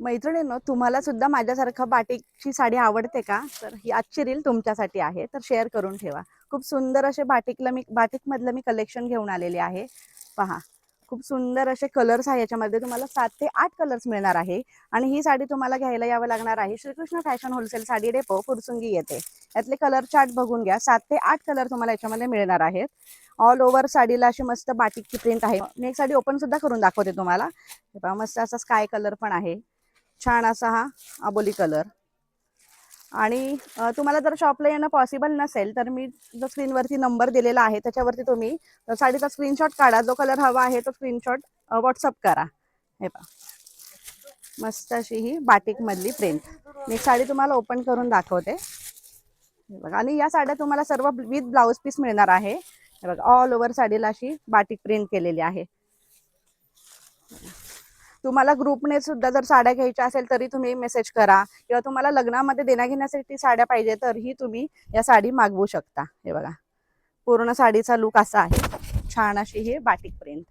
मैत्रिणींनो, तुम्हाला सुद्धा माझ्यासारखं बाटिकची साडी आवडते का? तर ही आजची रील तुमच्यासाठी आहे, तर शेअर करून ठेवा. खूप सुंदर असे बाटिकमधलं मी कलेक्शन घेऊन आलेले आहे. पहा, खूप सुंदर असे कलर्स आहे. याच्यामध्ये तुम्हाला 7 ते 8 कलर्स मिळणार आहे. आणि ही साडी तुम्हाला घ्यायला यावं लागणार आहे Shrikrishna fashion wholesale sari depot Fursungi येते. यातले कलर चार्ट बघून घ्या. 7 ते 8 कलर तुम्हाला याच्यामध्ये मिळणार आहेत. ऑल ओव्हर साडीला अशी मस्त बाटिकची प्रिंट आहे. मी एक साडी ओपन सुद्धा करून दाखवते तुम्हाला. हे पहा, मस्त असा स्काय कलर पण आहे. छान असा हा आबोली कलर. आणि तुम्हाला जर शॉपला येणं पॉसिबल नसेल तर मी जो स्क्रीनवरती नंबर दिलेला आहे त्याच्यावरती तुम्ही साडीचा स्क्रीनशॉट काढा. जो कलर हवा आहे तो स्क्रीनशॉट व्हॉट्सअप करा. हे पहा, मस्त अशी ही बाटिक मधली प्रिंट. मी साडी तुम्हाला ओपन करून दाखवते. बघा, आणि या साड्या तुम्हाला सर्व विथ ब्लाउज पीस मिळणार आहे. हे बघा, ऑल ओव्हर साडीला अशी बाटिक प्रिंट केलेली आहे. तुम्हाला ग्रुपने सुद्धा जर साड्या घ्यायच्या असेल तरी तुम्ही मेसेज करा, किंवा तुम्हाला लग्नामध्ये देण्याघेण्यासाठी साड्या पाहिजे तरीही तुम्ही या साडी मागवू शकता. हे बघा, पूर्ण साडीचा लुक असा आहे. छान अशी ही बाटिक प्रिंट.